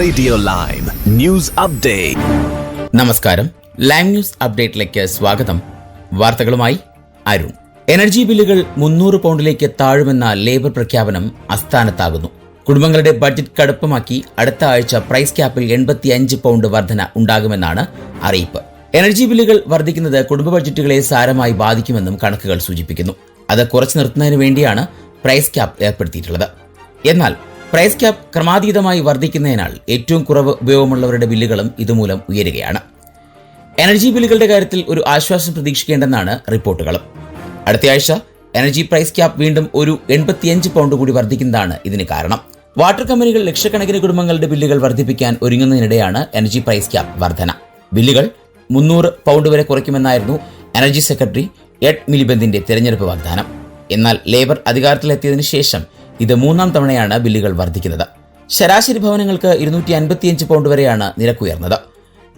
Radio live news update. നമസ്കാരം, live news അപ്ഡേറ്റിലേക്ക് സ്വാഗതം. വാർത്തകളുമായി അരുൺ. എനർജി ബില്ലുകൾ 300 പൗണ്ടിലേക്ക് താഴുമെന്ന ലേബർ പ്രഖ്യാപനം അസ്ഥാനത്താകുന്നു. കുടുംബങ്ങളുടെ ബഡ്ജറ്റ് കടുപ്പമാക്കി അടുത്ത ആഴ്ച പ്രൈസ് ക്യാപ്പിൽ 85 പൗണ്ട് വർധന ഉണ്ടാകുമെന്നാണ് അറിയിപ്പ്. എനർജി ബില്ലുകൾ വർദ്ധിക്കുന്നത് കുടുംബ ബഡ്ജറ്റുകളെ സാരമായി ബാധിക്കുമെന്നും കണക്കുകൾ സൂചിപ്പിക്കുന്നു. അത് കുറച്ചു നിർത്തുന്നതിന് വേണ്ടിയാണ് പ്രൈസ് ക്യാപ്പ് ഏർപ്പെടുത്തിയിട്ടുള്ളത്. എന്നാൽ പ്രൈസ് ക്യാപ്പ് ക്രമാതീതമായി വർദ്ധിക്കുന്നതിനാൽ ഏറ്റവും കുറവ് ഉപയോഗമുള്ളവരുടെ ബില്ലുകളും ഇതുമൂലം ഉയരുകയാണ്. എനർജി ബില്ലുകളുടെ കാര്യത്തിൽ ഒരു ആശ്വാസം പ്രതീക്ഷിക്കേണ്ടെന്നാണ് റിപ്പോർട്ടുകളും. അടുത്തയാഴ്ച എനർജി പ്രൈസ് ക്യാപ്പ് വീണ്ടും ഒരു 85 പൗണ്ട് കൂടി വർദ്ധിക്കുന്നതാണ് ഇതിന് കാരണം. വാട്ടർ കമ്പനികൾ ലക്ഷക്കണക്കിന് കുടുംബങ്ങളുടെ ബില്ലുകൾ വർദ്ധിപ്പിക്കാൻ ഒരുങ്ങുന്നതിനിടെയാണ് എനർജി പ്രൈസ് ക്യാപ്പ് വർധന. ബില്ലുകൾ 300 പൗണ്ട് വരെ കുറയ്ക്കുമെന്നായിരുന്നു എനർജി സെക്രട്ടറി എഡ് മിലിബന്തിന്റെ തെരഞ്ഞെടുപ്പ് വാഗ്ദാനം. എന്നാൽ ലേബർ അധികാരത്തിലെത്തിയതിനു ശേഷം ഇത് 3ാം തവണയാണ് ബില്ലുകൾ വർദ്ധിക്കുന്നത്. ശരാശരി ഭവനങ്ങൾക്ക് 255 പൗണ്ട് വരെയാണ് നിരക്കുയർന്നത്.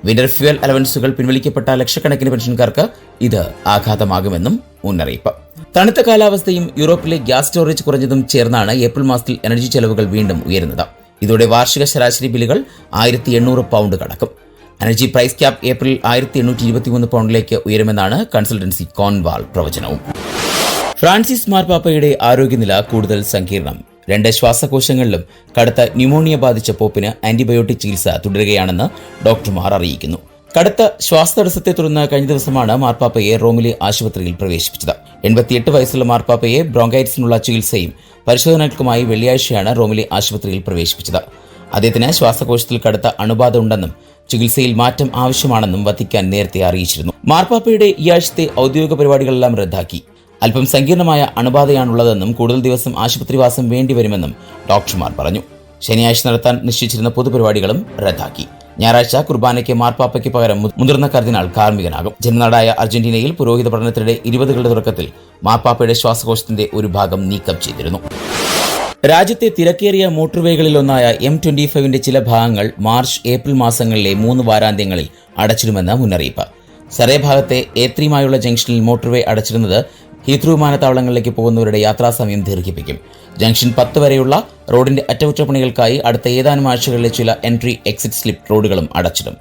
വിന്റർ ഫ്യൂവൽ അലവൻസുകൾ പിൻവലിക്കപ്പെട്ട ലക്ഷക്കണക്കിന് പെൻഷൻകാർക്ക് ഇത് ആഘാതമാകുമെന്നും മുന്നറിയിപ്പ്. തണുത്ത കാലാവസ്ഥയും യൂറോപ്പിലെ ഗ്യാസ് സ്റ്റോറേജ് കുറഞ്ഞതും ചേർന്നാണ് ഏപ്രിൽ മാസത്തിൽ എനർജി ചെലവുകൾ വീണ്ടും ഉയരുന്നത്. ഇതോടെ വാർഷിക ശരാശരി ബില്ലുകൾ 1800 പൗണ്ട് കടക്കും. എനർജി പ്രൈസ് ക്യാപ്പ് ഏപ്രിൽ 1823 പൗണ്ടിലേക്ക് ഉയരുമെന്നാണ് കൺസൾട്ടൻസി കോൺവാൾ പ്രവചനവും. ഫ്രാൻസിസ് മാർപ്പാപ്പയുടെ ആരോഗ്യനില കൂടുതൽ സങ്കീർണം. 2 ശ്വാസകോശങ്ങളിലും കടുത്ത ന്യൂമോണിയ ബാധിച്ച പോപ്പിന് ആന്റിബയോട്ടിക് ചികിത്സ തുടരുകയാണെന്ന് ഡോക്ടർമാർ അറിയിക്കുന്നു. കടുത്ത ശ്വാസതടസ്സത്തെ തുടർന്ന് കഴിഞ്ഞ ദിവസമാണ് മാർപ്പാപ്പയെ റോമിലെ ആശുപത്രിയിൽ പ്രവേശിപ്പിച്ചത്. 88 വയസ്സുള്ള മാർപ്പാപ്പയെ ബ്രോങ്കൈറ്റിസിനുള്ള ചികിത്സയും പരിശോധനകൾക്കുമായി വെള്ളിയാഴ്ചയാണ് റോമിലെ ആശുപത്രിയിൽ പ്രവേശിപ്പിച്ചത്. അദ്ദേഹത്തിന് ശ്വാസകോശത്തിൽ കടുത്ത അണുബാധ ഉണ്ടെന്നും ചികിത്സയിൽ മാറ്റം ആവശ്യമാണെന്നും വത്തിക്കാൻ നേരത്തെ അറിയിച്ചിരുന്നു. മാർപ്പാപ്പയുടെ ഈ ആഴ്ചത്തെ ഔദ്യോഗിക പരിപാടികളെല്ലാം റദ്ദാക്കി. അല്പം സങ്കീർണമായ അണുബാധയാണുള്ളതെന്നും കൂടുതൽ ദിവസം ആശുപത്രിവാസം വേണ്ടിവരുമെന്നും ഡോക്ടർമാർ പറഞ്ഞു. ശനിയാഴ്ച നടത്താൻ നിശ്ചയിച്ചിരുന്ന പൊതുപരിപാടികളും റദ്ദാക്കി. ഞായറാഴ്ച കുർബാനയ്ക്ക് മാർപ്പാപ്പയ്ക്ക് പകരം മുതിർന്ന കർദിനാൾ കാർമ്മികനാകും. ജന്മനാടായ അർജന്റീനയിൽ പുരോഹിത പഠനത്തിനിടെ 20കളുടെ തുടക്കത്തിൽ മാർപ്പാപ്പയുടെ ശ്വാസകോശത്തിന്റെ ഒരു ഭാഗം നീക്കം ചെയ്തിരുന്നു. രാജ്യത്തെ തിരക്കേറിയ മോട്ടോർവേകളിലൊന്നായ M25ന്റെ ചില ഭാഗങ്ങൾ മാർച്ച് ഏപ്രിൽ മാസങ്ങളിലെ 3 വാരാന്ത്യങ്ങളിൽ അടച്ചിടുമെന്ന് മുന്നറിയിപ്പ്. സറേ ഭാഗത്തെ A3 ജംഗ്ഷനിൽ മോട്ടോർവേ അടച്ചിടുന്നത് ഹീത്രൂ വിമാനത്താവളങ്ങളിലേക്ക് പോകുന്നവരുടെ യാത്രാസമയം ദീർഘിപ്പിക്കും. ജംഗ്ഷൻ 10 വരെയുള്ള റോഡിന്റെ അറ്റകുറ്റപ്പണികൾക്കായി അടുത്ത ഏതാനും ആഴ്ചകളിലെ ചില എൻട്രി എക്സിറ്റ് സ്ലിപ്പ് റോഡുകളും അടച്ചിടും.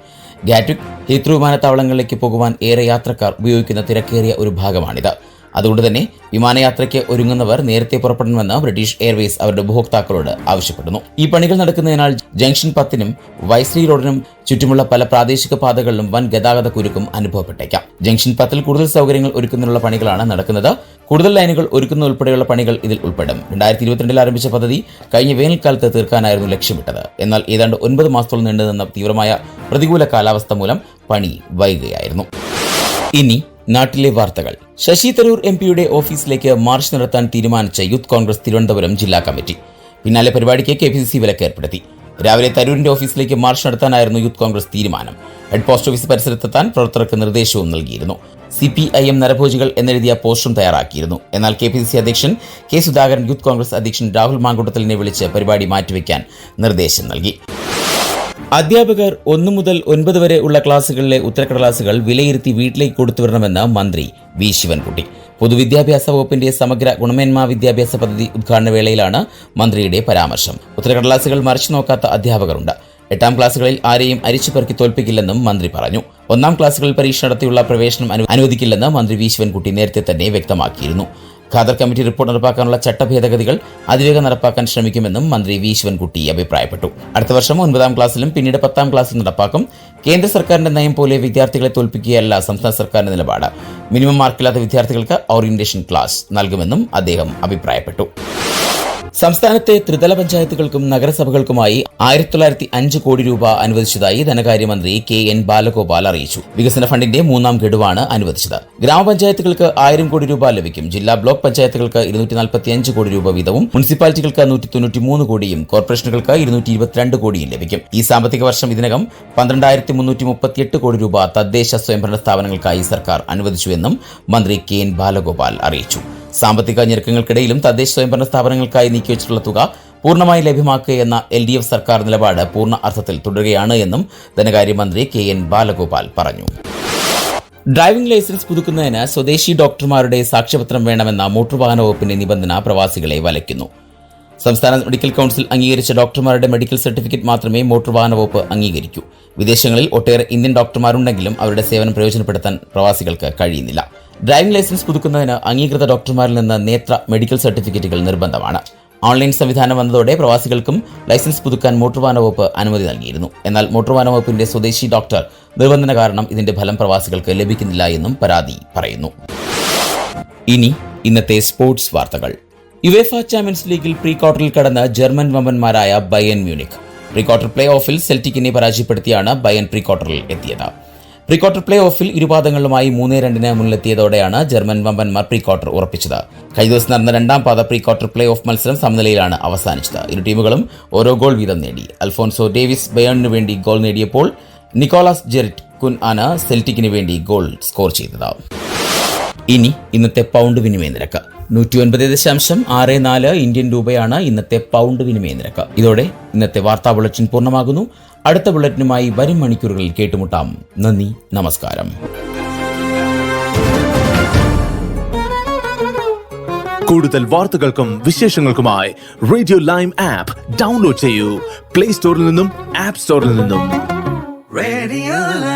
ഗാറ്റ്വിക് ഹീത്രൂ വിമാനത്താവളങ്ങളിലേക്ക് പോകുവാൻ ഏറെ യാത്രക്കാർ ഉപയോഗിക്കുന്ന തിരക്കേറിയ ഒരു ഭാഗമാണിത്. അതുകൊണ്ട് തന്നെ വിമാനയാത്രയ്ക്ക് ഒരുങ്ങുന്നവർ നേരത്തെ പുറപ്പെടണമെന്ന് ബ്രിട്ടീഷ് എയർവേസ് അവരുടെ ഉപഭോക്താക്കളോട് ആവശ്യപ്പെടുന്നു. ഈ പണികൾ നടക്കുന്നതിനാൽ ജംഗ്ഷൻ 10നും വൈസ്ലി റോഡിനും ചുറ്റുമുള്ള പല പ്രാദേശിക പാതകളിലും വൻ ഗതാഗത കുരുക്കും അനുഭവപ്പെട്ടേക്കാം. ജംഗ്ഷൻ 10ൽ കൂടുതൽ സൗകര്യങ്ങൾ ഒരുക്കുന്നതിനുള്ള പണികളാണ് നടക്കുന്നത്. കൂടുതൽ ലൈനുകൾ ഒരുക്കുന്ന ഉൾപ്പെടെയുള്ള പണികൾ ഇതിൽ ഉൾപ്പെടും. 2022 ആരംഭിച്ച പദ്ധതി കഴിഞ്ഞ വേനൽക്കാലത്ത് തീർക്കാനായിരുന്നു ലക്ഷ്യമിട്ടത്. എന്നാൽ ഏതാണ്ട് 9 മാസത്തോളം നീണ്ടുനിന്ന തീവ്രമായ പ്രതികൂല കാലാവസ്ഥ മൂലം പണി വൈകുകയായിരുന്നു. ഇനി നാട്ടിലെ വാർത്തകൾ. ശശി തരൂർ MP-യുടെ ഓഫീസിലേക്ക് മാർച്ച് നടത്താൻ തീരുമാനിച്ച യൂത്ത് കോൺഗ്രസ് തിരുവനന്തപുരം ജില്ലാ കമ്മിറ്റി. പിന്നാലെ പരിപാടിക്ക് KPCC വിലക്ക് ഏർപ്പെടുത്തി. രാവിലെ തരൂരിന്റെ ഓഫീസിലേക്ക് മാർച്ച് നടത്താനായിരുന്നു യൂത്ത് കോൺഗ്രസ് തീരുമാനം. ഹെഡ് പോസ്റ്റ് ഓഫീസ് പരിസരത്തെത്താൻ പ്രവർത്തകർക്ക് നിർദ്ദേശവും നൽകിയിരുന്നു. CPIM നരഭോജികൾ എന്നെഴുതിയ പോസ്റ്ററും തയ്യാറാക്കിയിരുന്നു. എന്നാൽ KPCC അധ്യക്ഷൻ K സുധാകരൻ യൂത്ത് കോൺഗ്രസ് അധ്യക്ഷൻ രാഹുൽ മാങ്കൂട്ടത്തിലിനെ വിളിച്ച് പരിപാടി മാറ്റിവെക്കാൻ നിർദ്ദേശം നൽകി. അധ്യാപകർ 1 മുതൽ 9 വരെ ഉള്ള ക്ലാസുകളിലെ ഉത്തരക്കടലാസുകൾ വിലയിരുത്തി വീട്ടിലേക്ക് കൊടുത്തുവരണമെന്ന് മന്ത്രി വി ശിവൻകുട്ടി. പൊതുവിദ്യാഭ്യാസ വകുപ്പിന്റെ സമഗ്ര ഗുണമേന്മാ വിദ്യാഭ്യാസ പദ്ധതി ഉദ്ഘാടന വേളയിലാണ് മന്ത്രിയുടെ പരാമർശം. ഉത്തരക്കടലാസുകൾ മറിച്ചു നോക്കാത്ത അധ്യാപകരുണ്ട്. 8ാം ക്ലാസുകളിൽ ആരെയും അരിച്ചുപെറുക്കി തോൽപ്പിക്കില്ലെന്നും മന്ത്രി പറഞ്ഞു. 1ാം ക്ലാസുകളിൽ പരീക്ഷ നടത്തിയുള്ള പ്രവേശനം അനുവദിക്കില്ലെന്ന് മന്ത്രി വി ശിവൻകുട്ടി നേരത്തെ തന്നെ വ്യക്തമാക്കിയിരുന്നു. ഖാദർ കമ്മിറ്റി റിപ്പോർട്ട് നടപ്പാക്കാനുള്ള ചട്ടഭേദഗതികൾ അതിവേഗം നടപ്പാക്കാൻ ശ്രമിക്കുമെന്നും മന്ത്രി വി ശിവൻകുട്ടി അഭിപ്രായപ്പെട്ടു. അടുത്ത വർഷം 9ാം ക്ലാസ്സിലും പിന്നീട് 10ാം ക്ലാസ്സിലും നടപ്പാക്കും. കേന്ദ്ര സർക്കാരിന്റെ നയം പോലെ വിദ്യാർത്ഥികളെ തോൽപ്പിക്കുകയല്ല സംസ്ഥാന സർക്കാരിന്റെ നിലപാട്. മിനിമം മാർക്കില്ലാത്ത വിദ്യാർത്ഥികൾക്ക് ഓറിയന്റേഷൻ ക്ലാസ് നൽകുമെന്നും അദ്ദേഹം അഭിപ്രായപ്പെട്ടു. സംസ്ഥാനത്തെ ത്രിതല പഞ്ചായത്തുകൾക്കും നഗരസഭകൾക്കുമായി 1905 കോടി രൂപ അനുവദിച്ചതായി ധനകാര്യമന്ത്രി KN ബാലഗോപാൽ അറിയിച്ചു. വികസന ഫണ്ടിന്റെ 3ാം ഗഡുവാണ് അനുവദിച്ചത്. ഗ്രാമപഞ്ചായത്തുകൾക്ക് 1000 കോടി രൂപ ലഭിക്കും. ജില്ലാ ബ്ലോക്ക് പഞ്ചായത്തുകൾക്ക് 245 കോടി രൂപ വീതവും മുനിസിപ്പാലിറ്റികൾക്ക് 193 കോടിയും കോർപ്പറേഷനുകൾക്ക് 222 കോടിയും ലഭിക്കും. ഈ സാമ്പത്തിക വർഷം ഇതിനകം 12338 കോടി രൂപ തദ്ദേശ സ്വയംഭരണ സ്ഥാപനങ്ങൾക്കായി സർക്കാർ അനുവദിച്ചുവെന്നും മന്ത്രി KN ബാലഗോപാൽ അറിയിച്ചു. സാമ്പത്തിക ഞെരുക്കങ്ങൾക്കിടയിലും തദ്ദേശ സ്വയംഭരണ സ്ഥാപനങ്ങൾക്കായി നീക്കിവച്ചിട്ടുള്ള തുക പൂർണ്ണമായി ലഭ്യമാക്കുകയെന്ന LDF സർക്കാർ നിലപാട് പൂർണ്ണ അർത്ഥത്തിൽ തുടരുകയാണ് എന്നും ധനകാര്യമന്ത്രി KN ബാലഗോപാൽ പറഞ്ഞു. ഡ്രൈവിംഗ് ലൈസൻസ് പുതുക്കുന്നതിന് സ്വദേശി ഡോക്ടർമാരുടെ സാക്ഷ്യപത്രം വേണമെന്ന മോട്ടോർ വാഹന വകുപ്പിന്റെ നിബന്ധന പ്രവാസികളെ വലയ്ക്കുന്നു. സംസ്ഥാന മെഡിക്കൽ കൌൺസിൽ അംഗീകരിച്ച ഡോക്ടർമാരുടെ മെഡിക്കൽ സർട്ടിഫിക്കറ്റ് മാത്രമേ മോട്ടോർ വാഹന വകുപ്പ് അംഗീകരിക്കൂ. വിദേശങ്ങളിൽ ഒട്ടേറെ ഇന്ത്യൻ ഡോക്ടർമാരുണ്ടെങ്കിലും അവരുടെ സേവനം പ്രയോജനപ്പെടുത്താൻ പ്രവാസികൾക്ക് കഴിയുന്നില്ല. ഡ്രൈവിംഗ് ലൈസൻസ് പുതുക്കുന്നതിന് അംഗീകൃത ഡോക്ടർമാരിൽ നിന്ന് നേത്ര മെഡിക്കൽ സർട്ടിഫിക്കറ്റുകൾ നിർബന്ധമാണ്. ഓൺലൈൻ സംവിധാനം വന്നതോടെ പ്രവാസികൾക്കും ലൈസൻസ് പുതുക്കാൻ മോട്ടോർ വാഹന വകുപ്പ് അനുമതി നൽകിയിരുന്നു. എന്നാൽ മോട്ടോർ വാഹന വകുപ്പിന്റെ സ്വദേശി ഡോക്ടർ നിർബന്ധന കാരണം ഇതിന്റെ ഫലം പ്രവാസികൾക്ക് ലഭിക്കുന്നില്ല എന്നും പരാതി പറയുന്നു. ഇനി ഇന്നത്തെ സ്പോർട്സ് വാർത്തകൾ. യുവേഫ ചാമ്പ്യൻസ് ലീഗിൽ പ്രീ ക്വാർട്ടറിൽ കടന്ന ജർമ്മൻ വമ്പന്മാരായ Bayern Munich. Pre quarter play ഓഫിൽ സെൽറ്റിക്കിനെ പരാജയപ്പെടുത്തിയാണ് ബയൺ പ്രീ ക്വാർട്ടറിൽ എത്തിയത്. പ്രീ ക്വാർട്ടർ പ്ലേ ഓഫിൽ ഇരുപാദങ്ങളുമായി 3-2 മുന്നിലെത്തിയതോടെയാണ് ജർമ്മൻ വമ്പന്മാർ പ്രീ ക്വാർട്ടർ ഉറപ്പിച്ചത്. കഴിഞ്ഞ ദിവസം നടന്ന രണ്ടാം പാദ പ്രീ ക്വാർട്ടർ പ്ലേ ഓഫ് മത്സരം സമനിലയിലാണ് അവസാനിച്ചത്. ഇരു ടീമുകളും ഓരോ ഗോൾ വീതം നേടി. അൽഫോൻസോ ഡേവിസ് ബയണിനു വേണ്ടി ഗോൾ നേടിയപ്പോൾ നിക്കോളാസ് ജെറിറ്റ് കുൻ ആണ് സെൽറ്റിക്കിന് വേണ്ടി ഗോൾ സ്കോർ ചെയ്തത്. ഇനി ഇന്നത്തെ പൗണ്ട് വിനിമയ നിരക്ക് 109.64 ഇന്ത്യൻ രൂപയാണ് ഇന്നത്തെ പൗണ്ട് വിനിമയ നിരക്ക്. ഇതോടെ ഇന്നത്തെ വാർത്താ ബുള്ളറ്റിൻ പൂർണ്ണമാകുന്നു. അടുത്ത ബുള്ളറ്റിനുമായി വരും മണിക്കൂറുകളിൽ കേട്ടുമുട്ടാം. നന്ദി, നമസ്കാരം. കൂടുതൽ വാർത്തകൾക്കും വിശേഷങ്ങൾക്കുമായി റേഡിയോ ലൈം ആപ്പ് ഡൗൺലോഡ് ചെയ്യൂ. പ്ലേ സ്റ്റോറിൽ നിന്നും ആപ്പ് സ്റ്റോറിൽ നിന്നും. Radio Lime.